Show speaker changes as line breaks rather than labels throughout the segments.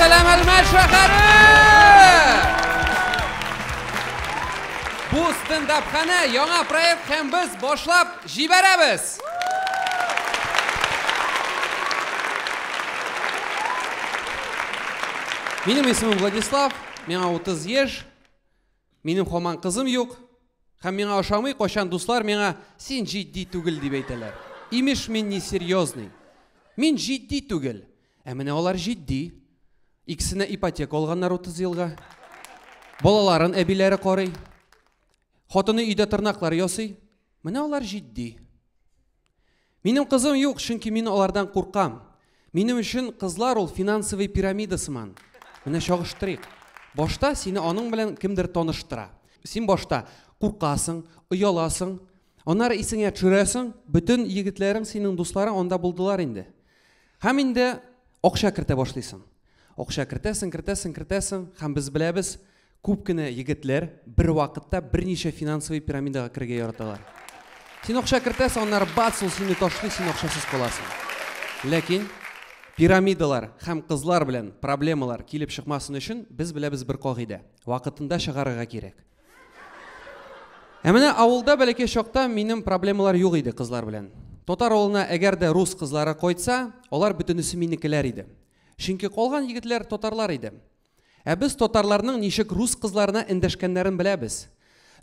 Assalom Almat shahari! Bu stand-upxona yangi proyekt ham biz boshlab jibaramiz. Benim ismim Vladislav, menga 30 yaş. Mening xoman qizim yo'q. Ham menga o'xshamay qo'shan do'stlar menga sen jiddiy tugil deb aytadilar. Imish men не серьезный. Men jiddiy tugil. Mana ular jiddiy. Ikisini ipoteka olganlar 30 yilga. Bolalarin abilari qoray. Xotini uyda tirnoqlar yosay. Mana ular jiddiy. Mening qizim yo'q, chunki men ulardan qo'rqam. Mening uchun qizlar ol finansiy piramidasiman. Mana shog'ishtirik. Boshda seni oning bilan kimdir tanishtira. Sen boshda qo'rqasың, uyalasың, onları esingga tushirasan, bütün yigitlaring sening do'stlaring onda bo'ldilar endi. Ham endi o'qsha kirta boshlaysan. O'qsha kirtasan, ham biz bilamiz, ko'pgina yigitlar bir vaqtda bir necha finansiy piramidaga kirgan yaratadilar. Sen o'qsha kirtasan, onlar batsıl seni toshlaydi, sen o'qshasiz qolasan. Lekin piramidalar ham qizlar bilan problemalar kelib chiqmasin uchun biz bilamiz bir qoida. Vaqtida shag'arga kerak. Mana avulda balaki shoqda mening problemalar yo'q edi qizlar bilan. Totar o'g'lina agarda rus qizlari qo'ysa, ular butunisi menikilar edi. Chunki qolgan yigitlar totarlar edi. Biz totarlarning nishik rus qizlarini indashganlarini bilamiz.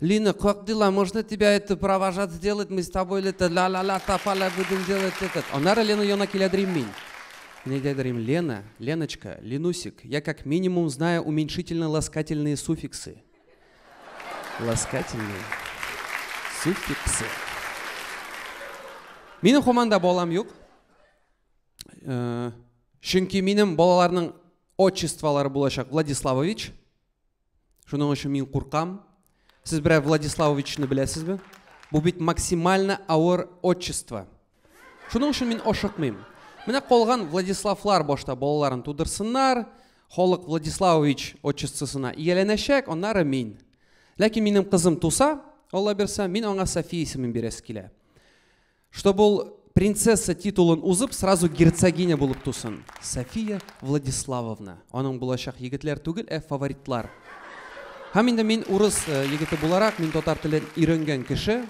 Lina, как дела? Можно тебя это провожать сделать? Мы с тобой это ла-ла-ла тапала будем делать этот. Онара Лена ёна келядрим мин. Мне дедрим Лена, Леночка, Ленусик. Я как минимум знаю уменьшительно-ласкательные суффиксы. Ласкательные суффиксы. Менің команда балам yok. Çünkü менің балаларның отчестволары болашақ Владиславович. Шуның үшін мен қорқам. Сіз бір Владиславовичны білесіз бе? Бұл бит максимально ауыр отчество. Шуның үшін мен ошықмайм. Міне қолған Владиславлар башта балаларын тудырсынар. Холық Владиславович отчествосына иеленешек, оннары мен. Ләкин менің қызым туса, Алла берсе, мен оңа София исемін бересі келе. Что бұл принцесса титулын узып, сразу герцогиня болып тусын. София Владиславовна. Оның болашақ егітлер түгіл, фаворитлар. Һәм инде мен урыс егіті боларақ, мен тотар тілін үйренген кіші.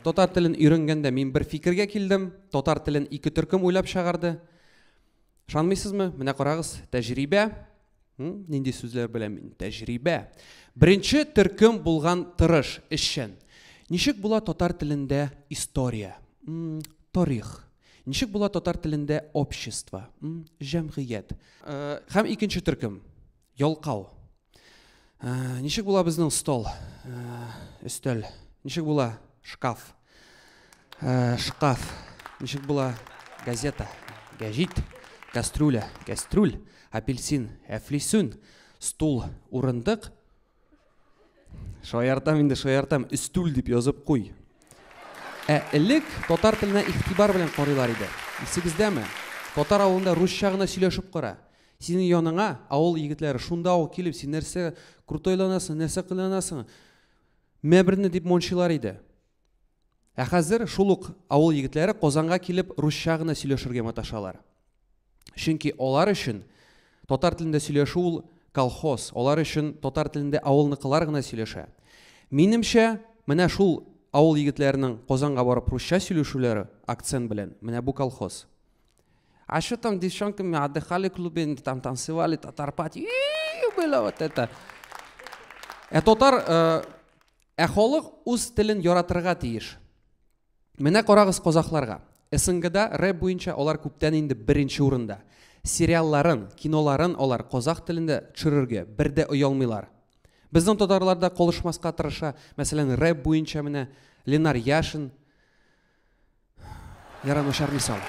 Тотар тілін үйренгенде мен бір фикірге келдім. Тотар тілін екі түркім ойлап шағарды. Шанмайсызмы? Міне қарағыз, тәжірибе. Нендей сөздер білемін? Тәжірибе. Бірінші түркім болған тырыш, ішшен. Нешік бұла тотар тілінде история, тарих. Нешік бұла тотар тілінде общество, жәмғиет. Һәм икенче түркім, yolqау. Нешік бұла біздің стол, үстел. Нешік бұла шкаф, шкаф. Нешік бұла газета, гәжит, кастрюля, кастрюль, апельсин, әфлисүн, стул, урындық. Шояртам инде шояртам, үстүл деп язып қой. Элек тотар тіліне ихтибар белән карыйлар иде. Исегездәме? Тотар авылында русча гына сөйләшеп кара. Синең яныңа авыл егетләре шунда ук килеп, син нәрсә крутойланасың, нәрсә кыланасың? Мәберне дип мончылар иде. Хәзер шул ук авыл егетләре Казанга килеп русча гына сөйләшергә маташалар. Чөнки алар өчен тотар телендә сөйләшү ул колхоз, олар үшін тотар тілінде ауылнықылар ғына сөйлеша. Менімше, міне шул ауыл егітлерінің Қозанға барып русша сөйлешулері акцент білен. Міне бұл колхоз. А что там девчонками отдыхали в клубе, там танцевали, татарпати, было вот это. Тотар халық үз тілін яратырға тиеш. Міне қарағыз қозақларға. СНГда рэп бойынша олар көптен енді бірінші орында. Сериалларын, киноларын олар қозақ тілінде чырырге, бірде ұялмайлар. Біздің тотарларда қолышмасқа тырыша, мәселен, рэп бойынша міне Ленар Яшин, ярамашар мисал.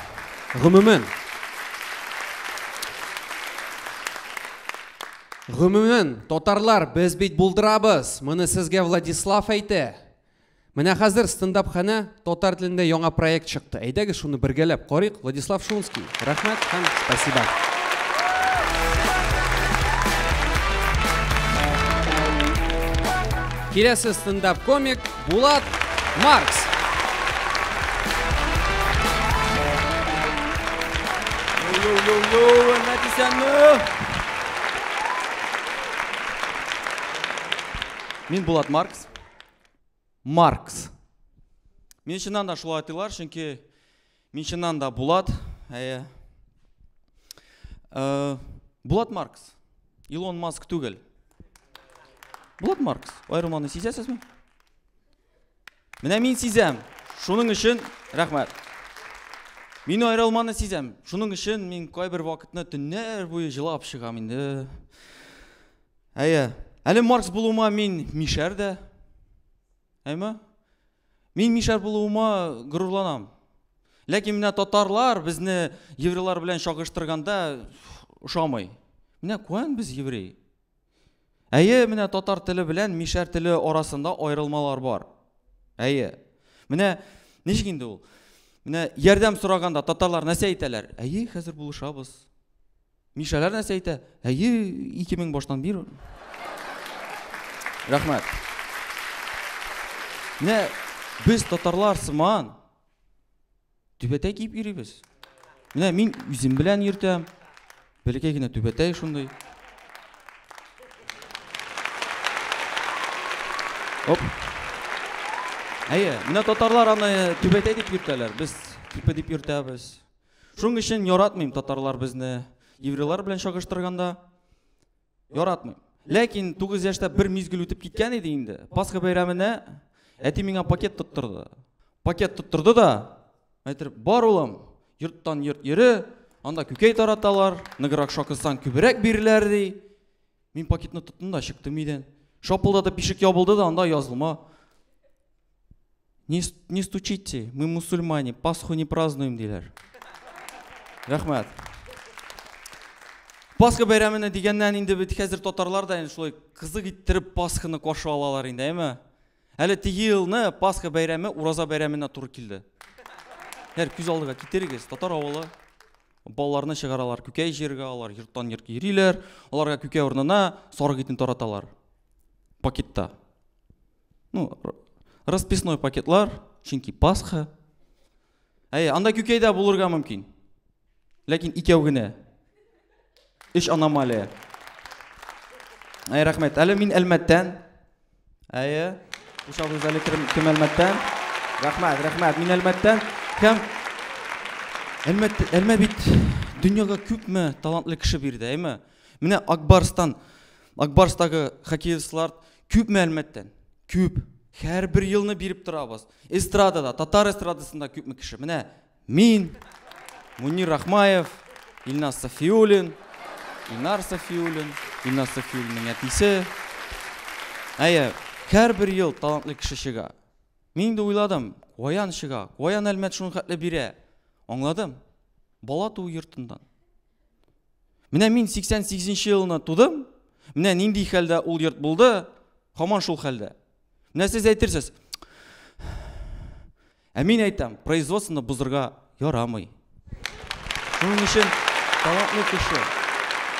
Ғымымен, тотарлар, біз бейт бұлдырабыз, мұны сізге Владислав әйті. Міне қазір стендап-хана тотар тілінде яңа проект шықты. Әйдәгі шуны біргелеп қорық. Владислав Шунский. Рахмет, хан, спасибо. Келесі стендап-комик Булат Маркс.
Йоу, Натисяны. Мен Булат Маркс. Маркс. Мен шыннан да шулай айтылар, чөнки мен шыннан да Булат. Булат Маркс. Илон Маск түгел. Булат Маркс. Айырманы сезесезме? Менә мен сезем. Шуның өчен рәхмәт. Мин айрылманы сезем. Шуның өчен мин кайбер вакытны төннәр буе җылап чыгам инде. Әле Маркс булуыма мин мишәр дә. Әйме? Мин мишәр булуыма горурланам. Ләкин менә татарлар безне еврейлар белән чагыштырганда ошамый. Менә куән без еврей. Менә татар теле белән мишәр теле арасында айрылмалар бар. Менә ничек инде ул? Менә ярдәм сораганда татарлар нәрсә әйтәләр? Хәзер булышабыз. Мишәләр нәрсә әйтә? 2000 баштан бир. Рәхмәт. Менә без татарлар сыман түбәтәй киеп йөрибез. Менә мин үзем белән йөртәм. Бәләкәй генә түбәтәй шундый. Оп. Менә татарлар аны түбәтәй дип йөртәләр. Без түпә дип йөртәбез. Шуның өчен яратмыйм татарлар безне еврейлар белән чагыштырганда. Яратмыйм. Ләкин 9 яшьтә бер мизгел үтеп киткән иде инде. Пасха бәйрәменә әти миңа пакет тоттырды. Пакет тоттырды да, әйтеп, бар улым, йорттан йорт йөре, анда күкәй тараталар, ныграк шакысаң күбрәк биреләр ди. Мин пакетны тоттым да чыктым өйдән. Шапылдатып ишек ябылды да, анда язылма. Не стучите, мы мусульмане, Пасху не празднуем диләр. Рәхмәт. Пасха бәйрәменә дигәннән инде бит хәзер татарлар да шулай кызык иттереп Пасханы каршы алалар инде, әйме? Әле теге елны Пасха бәйрәме Ураза бәйрәменә туры килде. Күз алдыга китерегез, татар авылы. Балаларны чыгаралар, күкәй җиргә алар, йорттан йортка йөриләр, аларга күкәй урынына сарык итен тараталар. Пакетта. Расписной пакетлар, чөнки Пасха. Анда күкәй дә булырга мөмкин. Ләкин икәү генә. Иш аномалия. Рәхмәт. Әле мин Әлмәттән. Ушабыз әле кем Әлмәттән? Рәхмәт. Мин Әлмәттән. Һәм Әлмәт бит дөньяга күпме талантлы кеше бирде, әйме? Менә Акбарстагы хоккеистлар күпме Әлмәттән? Күп. Һәр бер елны биреп торабыз. Эстрадада, татар эстрадасында күпме кеше. Менә мин, Мунир Рахмаев, Илнар Сафиуллин әтисе. Һәр бер ел талантлы кеше чыга. Мин дә уйладым, каян чыга? Каян Әлмәт шуны хәтле бирә? Аңладым. Бала туу йортындан. Менә мин 88 елны тудым. Менә нинди хәлдә ул йорт булды? Һаман шул хәлдә. Менә сез әйтерсез. Мин әйтәм, производствоны бузырга ярамый. Шуның өчен талантлы кеше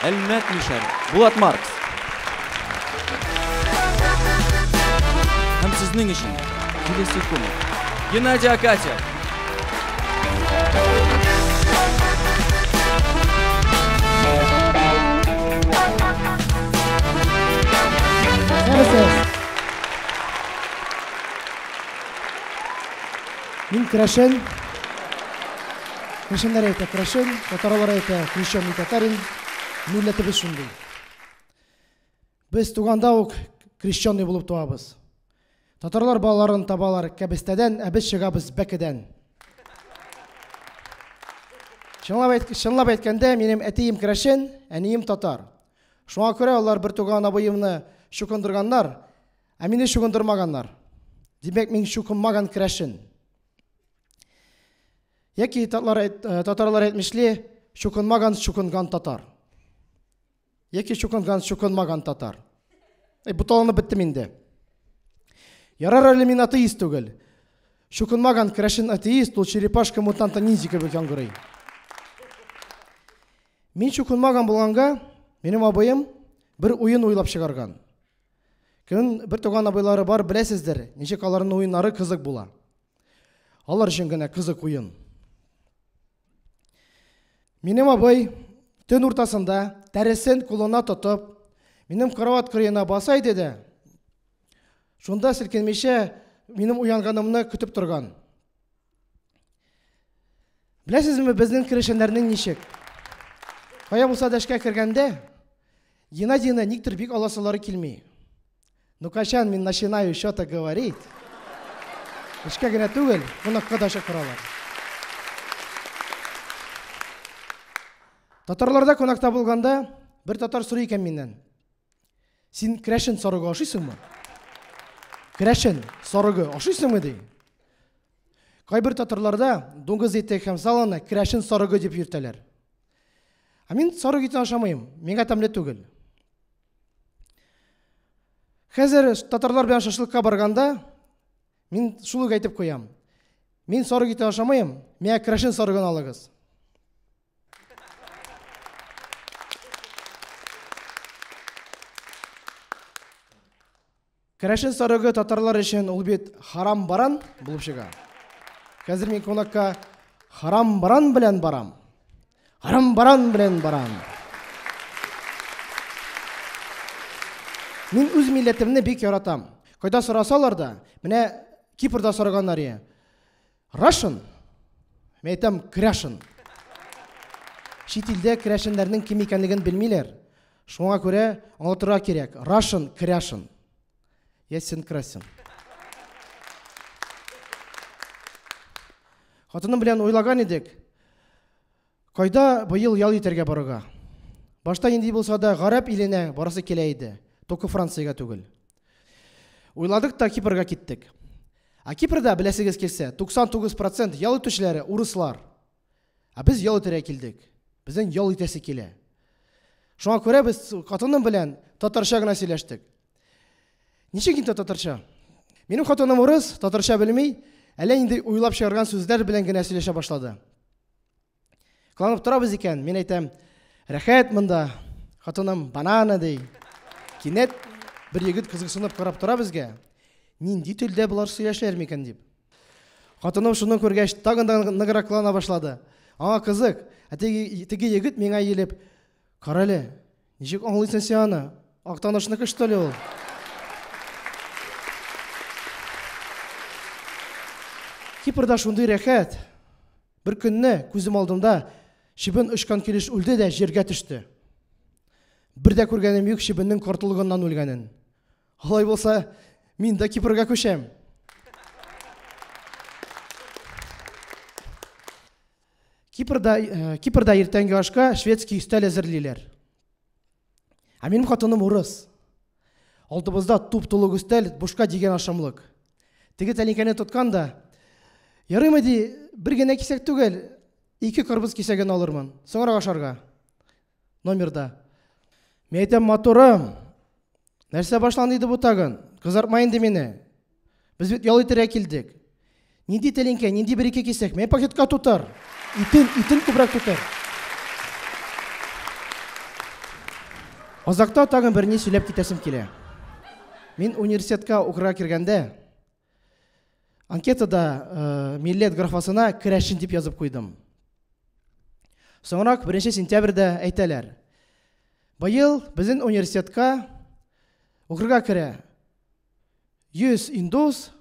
Әлмәт мишәр Булат Маркс. Һәм сезнең өчен киләсе көн Геннадий Акатьев.
Мин Крашен. Крашеннәр әйтә Крашен, татарлар әйтә Кришан татарин. Милләтебез шундый. Без туганда ук крещенный булып туабыз. Татарлар балаларын табалар кәбестәдән, ә без чыгабыз бәкедән. Чынлап әйткәндә, минем әтием Крашен, әнием татар. Шуңа күрә алар бер туган абыемны шукындырганнар, ә мине шукындырмаганнар. Димәк, мин шукынмаган Крашен. Яки татарлар әйтмешле, шукынмаган шукынган татар. Яки шукынган шукынмаган татар. Буталаны биттем инде. Ярар әле мин атеист түгел. Шукынмаган Крашен атеист, ул черепашка мутанта ниндзя кебек яңгырый. Мин шукынмаган булганга, минем абыем бер уен уйлап чыгарган. Бер туган абыйлары бар, беләсездер, ничек аларның уеннары кызык була. Алар өчен генә кызык уен. Минем абый төн уртасында тәресен кулына тотып, минем карават кырыена баса иде дә, Шунда селкенмейше минем уянганымны көтеп торган. Беләсезме безнең керәшеннәрнең ничек? Кая булса да эшкә кергәндә, Геннадийны никтер бик аласылары килми. Ну качан мин начинаю что-то говорить, эшкә генә түгел, кунакка да чакыралар. Татарларда кунакта булганда, бер татар сорый икән миннән. Син керәшен сарыгы ашыйсыңмы? Керәшен сарыгы ашыйсыңмы ди? Кайбер татарларда дуңгыз ите һәм саланы керәшен сарыгы дип йөртәләр. Ә мин сарык итен ашамыйм, миңа тәмле түгел. Хәзер татарлар белән шашлыкка барганда, мин шул ук әйтеп куям. Мин сарык итен ашамыйм, миңа керәшен сарыгын алыгыз. Керәшен сарыгы татарлар өчен ул бит харам баран булып чыга. Хәзер мин кунакка харам баран белән барам. Харам баран белән барам. Мин үз милләтемне бик яратам. Кайда сорасалар да, менә Кипрда сораганнар ия. Russian. Мен әйтәм керәшен. Чит илдә керәшеннәрнең кем икәнлеген белмиләр. Шуңа күрә аңлатырга кирәк. Russian керәшен. Ясен красен. Хатыным белән уйлаган идек. Кайда быел ял итәргә барырга? Башта инде булса да гарәп иленә барасы килә иде. Только Франциягә түгел. Уйладык та Кипрга киттек. А Кипрда беләсегез килсә, 99% ял итүчеләре урыслар. А без ял итәргә килдек. Безнең ял итәсе килә. Шуңа күрә без хатыным белән татарча гына сөйләштек. Ничек инде татарча? Минем хатыным урыс, татарча белми, әле инде уйлап чыгарган сүзләр белән генә сөйләшә башлады. Кыланып торабыз икән, мин әйтәм, рәхәт монда. Хатыным банана ди. Кинәт бер егет кызыксынып карап тора безгә. Нинди телдә булар сөйләшләр микән дип. Хатыным шуны күргәч, тагын да ныграк кылана башлады. Аңа кызык. Теге егет миңа елеп, "Карале, ничек аңлыйсың син аны? Актанышныкы что ли ул?" Кипрда шундый рәхәт. Бер көнне күзем алдымда шибен очкан килеш үлде дә җиргә төште. Бер дә күргәнем юк шибеннең картылыгыннан үлгәнен. Алай булса, мин дә Кипрга күчәм. Кипрда иртәнге ашка шведский өстәл әзерлиләр. Ә минем хатыным урыс. Алдыбызда туп-тулы өстәл, бушка дигән ашамлык. Теге тәлинкәне тоткан да, ярыймы ди, бер генә кисәк түгел, 2 карбыз кисәген алырмын. Соңра ашарга. Номерда. Мен әйтәм, "Моторым, нәрсә башланды иде бу тагын? Кызартма инде мине. Без бит ял итәргә килдек. Нинди тәлинкә, нинди 1-2 кисәк? Мен пакетка тутар. Итен күбрәк тутар." Азакта тагын берни сөйләп китәсем килә. Мин университетка укырга кергәндә, анкетада милләт графасына керәшен дип язып куйдым. Соңрак 1 сентябрьдә әйтәләр. Быел безнең университетка укырга керә 100 индус,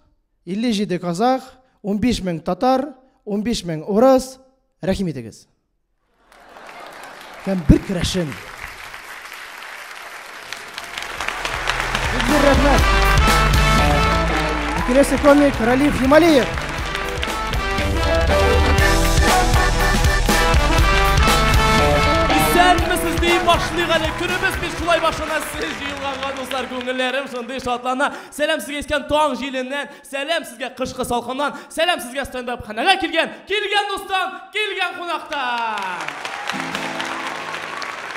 57 казах, 15 мең татар, 15 мең урыс. Рәхим итегез. Һәм бер керәшен. Бер рәхмәт. Келесі комик Ралиф Ямалиев.
Сәлмісіз дейін башлық әлі күніміз біз шулай башына сіз жиылғанға достар көңілерім шындай шатлана. Сәлем сізге ескен тоң жилінен, сәлем сізге қышқы салқыннан, сәлем сізге стендап қанаға келген достан, келген қонақтан.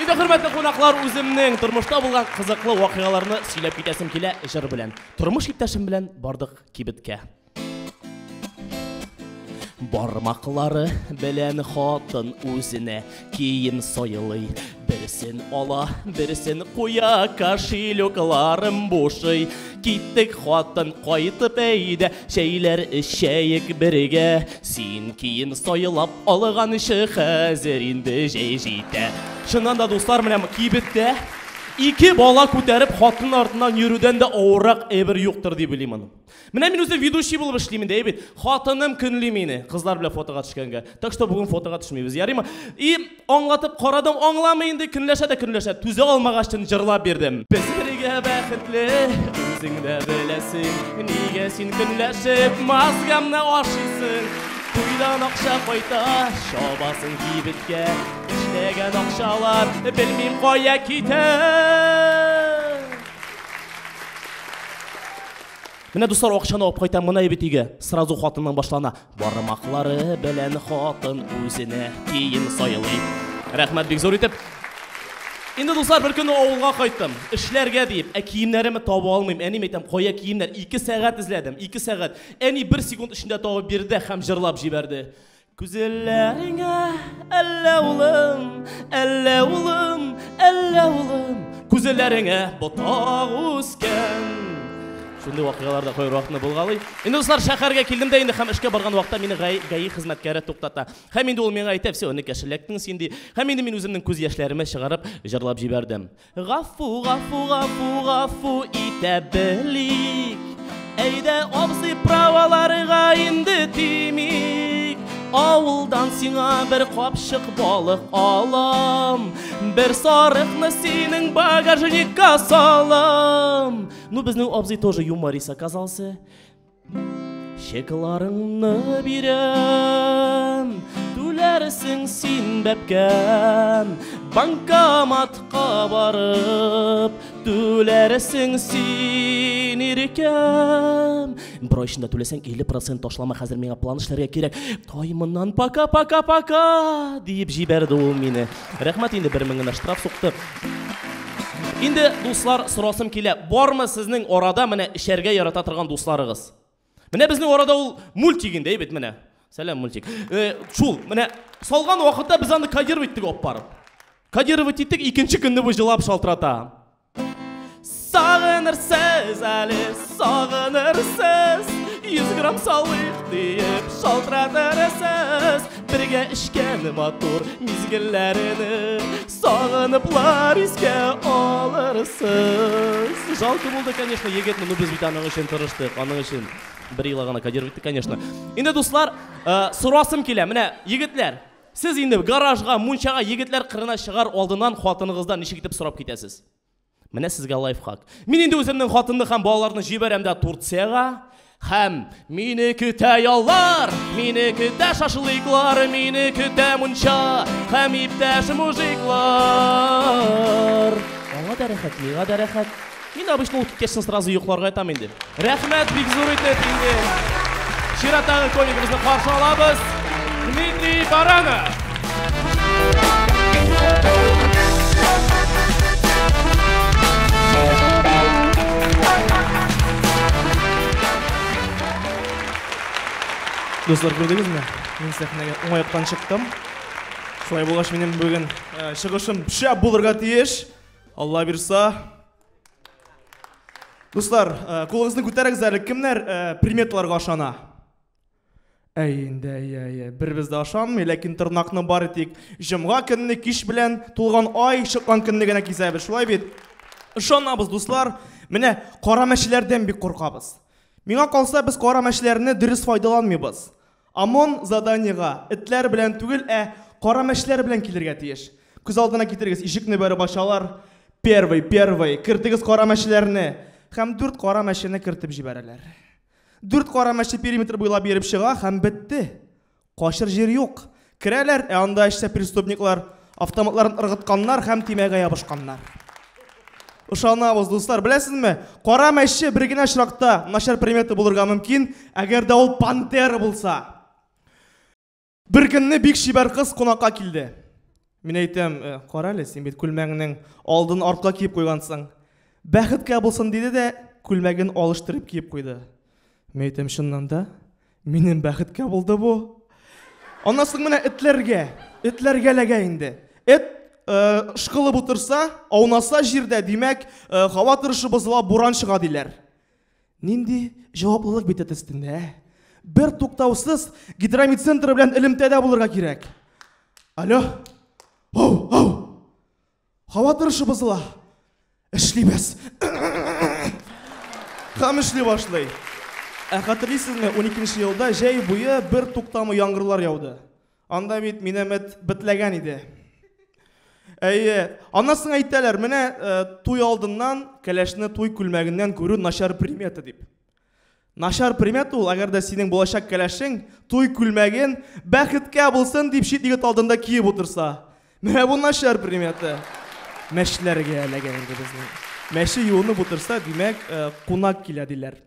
Иде хөрмәтле қонақлар, үземнең тормышта булган кызыклы вакыйгаларны сөйләп китәсем килә җыр белән. Тормыш иптәшем белән бардык кибеткә. Бармаклары белән хатын үзенә киен сойлый. Берсен ала, берсен куя, кошелекларым бушый. Киттек хатын кайтып әйдә, шәйләр эчәек бергә. Син киен сойлап алган ише хәзер инде җәй җитә. Шуннан да дуслар белән кибеттә 2 бала көтәріп хатын артынан йөрүдән дә авыррак әйбер юктыр дип уйлыйм. Менә мин үзе ведущий булып эшлим инде, бит. Хатыным көнли мине, кызлар белән фотога төшкәнгә. Так что бүген фотога төшмибез, ярыймы? И аңлатып карадым, аңламый инде, көнләшә. Түзә алмагач тын җырлап бирдем. Без бергә бәхетле, үзең дә беләсең, нигә син көнләшеп мазгамны ашыйсың? Туйдан акча кайта, шабасың кибеткә, эшләгән акчалар белмим кая китә. Менә дуслар, акчаны алып кайтам гына бит өйгә. Сразу хатынның башлана. Бармаклары белән хатын үзенә кием сайлый. Рәхмәт бик зур итеп. Инде дуслар, бер көнне авылга кайттым. Эшләргә дип, киемнәремне таба алмыйм. Әни әйтәм, кая киемнәр? 2 сәгать эзләдем, 2 сәгать. Әни 1 секунд эчендә табып бирде һәм җырлап җибәрде. Күзләреңә әллә улым, әллә улым, әллә улым. Күзләреңә ботак үскән. Шундай вакыйгаларда кайбер вакытны булгалый. Инде дуслар, шәһәргә килдем дә инде һәм эшкә барган вакытта мине гаи хезмәткәре туктата. Һәм инде ул миңа әйтә, "Все, аны кәшеләктең син" ди. Һәм инде мин үземнең күз яшьләремә чыгарып җырлап җибәрдем. Гафу, гафу, гафу, гафу итә белик. Әйдә абзый праваларыга инде тимик. Авылдан сиңа бер капшык балык алам, бер сарыкны синең багажникка салам. Ну, безнең абзый тоже юморист оказался. Шекларыңны бирәм, түләрсең син бәпкәм, банкоматка барып, түләрсең син иркәм. Бройшында түләсәң 50% ташлама, хәзер миңа план эшләргә кирәк. Таймыннан пока дип җибәрде ул мине. Рәхмәт, инде 1000 гына штраф сукты. Инде дуслар, сорасым килә, бармы сезнең арада менә эшәргә ярата торган дусларыгыз? Менә безнең арада ул мультик инде, бит менә. Сәлам мультик. Шул, менә салган вакытта без аны кодировать иттек алып барып. Кодировать иттек, икенче көнне бу җылап шалтырата. Сагынырсыз әле, сагынырсыз, 100 грамм салыйк диеп шалтыратырсыз. Бергә эшкән матур мизгелләрне сагыныплар искә алырсыз. Жалко булды, конечно, егетне, ну без бит аның өчен тырыштык, аның өчен 1 ел гына кодировать иттек, конечно. Инде дуслар, сорасым килә, менә егетләр, сез инде гаражга, мунчага егетләр кырына чыгар алдыннан хатыныгыздан ничек итеп сорап китәсез? Менә сезгә лайфхак. Мин инде үземнең хатынны һәм балаларны җибәрәм дә Турцияга. Һәм мине көтә яллар, мине көтә шашлыклар, мине көтә мунча, һәм иптәш мужиклар. Аңа да рәхәт, миңа да рәхәт. Мин обычно ул кичен сразу йокларга ятам инде. Рәхмәт бик зур итеп инде. Чиратагы комигыбызны каршы алабыз. Дмитрий Баранов. Достар, күрдегезме? Мин сәхнәгә уңайыктан чыктым. Шулай булгач, минем бүген чыгышым шәп булырга тиеш. Алла бирса. Достар, кулыгызны күтәрегез әле. Кемнәр приметаларга ышана? Инде, бербез дә ашамый, ләкин тырнакны бар итик. Җомга көнне кич белән тулган ай чыккан көнне генә кисәбез. Шулай бит. Ышанабыз, дуслар. Менә кара мәчеләрдән бик куркабыз. Миңа калса, без кара мәчеләрне дөрес файдаланмыйбыз. ОМОН заданиега этләр белән түгел, кара мәчеләр белән килергә тиеш. Күз алдына китерегез, ишекне бәреп ачалар. Первый, кертегез кара мәчеләрне. Һәм 4 кара мәчене кертеп җибәрәләр. 4 кара мәче периметр буйлап йөреп чыга һәм бетте. Кашыр җир юк. Керәләр, анда эштә преступниклар автоматларын ыргытканнар һәм тимәгә ябышканнар. Ышанабыз, дуслар, беләсезме? Кара мәче бер генә очракта начар приметы булырга мөмкин, әгәр дә ул пантера булса. Бер көнне бик шибәр кыз кунакка килде. Мин әйтәм, кара әле, син бит күлмәгенең алдын артка киеп куйгансың. Бәхеткә булсын диде дә, күлмәген алыштырып киеп куйды. Мин әйтәм, шуннан да минем бәхеткә булды бу. Аннан соң менә этләргә ләгә инде. Шкылып утырса, аунаса җирдә, димәк, һава торышы бозыла, буран чыга диләр. Нинди җаваплылык бит өстендә? Бер туктаусыз гидромет центры белән элемтәдә булырга кирәк. Алло. Һава торышы бозыла.
Эшлибез. Һәм эшли башлый. Хәтерлисезме, 12-нче елда җәй буе бер туктамы яңгырлар яуды. Анда бит минемет битләгән иде. Анасын әйтәләр, менә туй алдыннан кәләшне туй күлмәгеннән күрү начар примета дип. Начар примета ул, әгәр дә синең булачак кәләшең туй күлмәген бәхеткә булсын дип чит егет алдында киеп утырса. Менә бу начар примета. Мәшләргә әләгән инде безнең. Мәше юынып утырса, димәк, кунак килә диләр.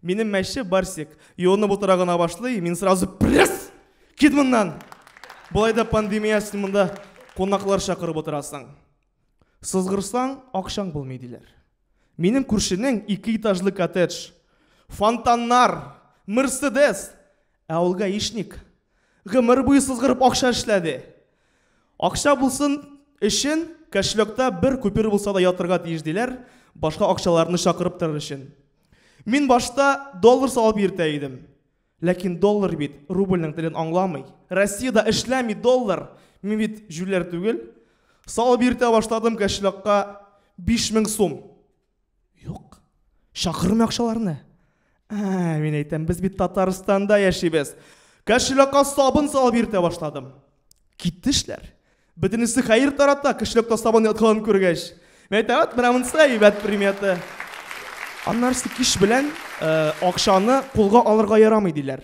Минем мәше барсик, юынып утыра гына башлый, мин сразу пресс! Кит моннан! Болай да пандемия сымында кунаклар шакырып утырасың. Сызгырсаң, акчаң булмый диләр. Минем күршенең 2 этажлы коттедж, фонтаннар, Мерседес, ә улга ишник. Гомер буе сызгырып акча эшләде. Акча булсын өчен кәшлөктә бер күпер булса да ятырга тиеш диләр, башка акчаларны шакырып торыр өчен. Мин башта доллар салып йөртә идем. Ләкин доллар бит рубльнең телен аңламый. Россиядә эшләми доллар. Мин бит жүлләр түгел. Салып йөртә башладым кәшлөккә 5000 сум. Юк. Шакырмы акчаларны? Мин әйтәм, без бит Татарстанда яшибез. Кәшлөккә сабын салып йөртә башладым. Киттешләр. Бөтенесе хәер тарата, кәшлөктә сабын ятканын күргәч. Мен әйтәм, менә монысы әйбәт примета. Аннарсы киш белән акчаны кулга алырга ярамый диләр.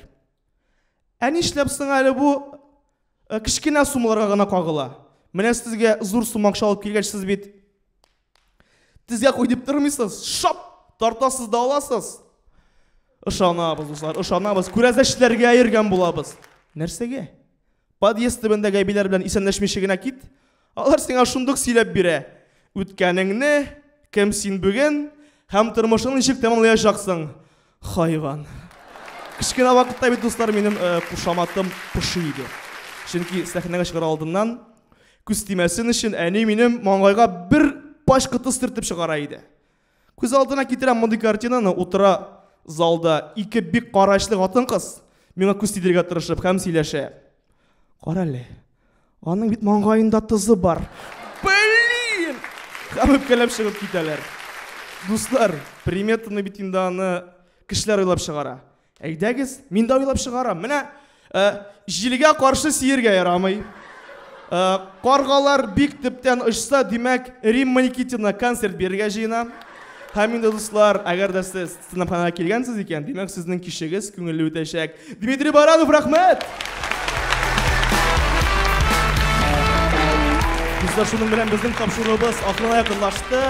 Нишләпсең әле бу кичкенә сумларга гына кагыла. Менә сезгә зур сум акча алып килгәч, сез бит тезгә куй дип тормыйсыз. Шап, тартасыз да аласыз. Ышанабыз, дуслар, ышанабыз. Күрәзәчләргә әйергән булабыз. Нәрсәгә? Подъезд төбендәге әбиләр белән исәнләшмичә генә кит. Алар сиңа шундук сөйләп бирә. Үткәнеңне, кем син бүген, һәм тормышын ничек тәмамлаячаксың? Хайван. Кичкенә вакытта бит дуслар, минем кушаматым пышы иде. Чөнки сәхнәгә чыгар алдыннан күз тимәсен өчен әни минем маңгайга бер пачка тыз төртеп чыгара иде. Күз алдына китерәм мондый картинаны, утыра залда 2 бик карачлы хатын-кыз миңа күз тидергә тырышып һәм сөйләшә. Кара әле. Аның бит маңгаенда тызы бар. Блин! Һәм үпкәләп чыгып китәләр. Дуслар, приметаны бит инде аны кешеләр уйлап чыгара. Әйдәгез, мин дә уйлап чыгарам. Менә җилгә каршы сиергә ярамый. Каргалар бик төптән очса, димәк, Римма Никитина концерт бирергә җыена. Һәм инде дуслар, әгәр дә сез сынафханага килгәнсез икән, димәк, сезнең кичегез күңелле үтәчәк. Дмитрий Баранов, рәхмәт! Bizdə şunun белән безнең тапшыруыбыз ахырына якынлашты.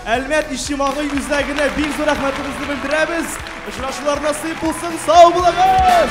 Әлмәт иҗтимагый үзәгенә бик зур рәхмәтебезне белдерәбез. Очрашулар насыйп булсын, сау булыгыз!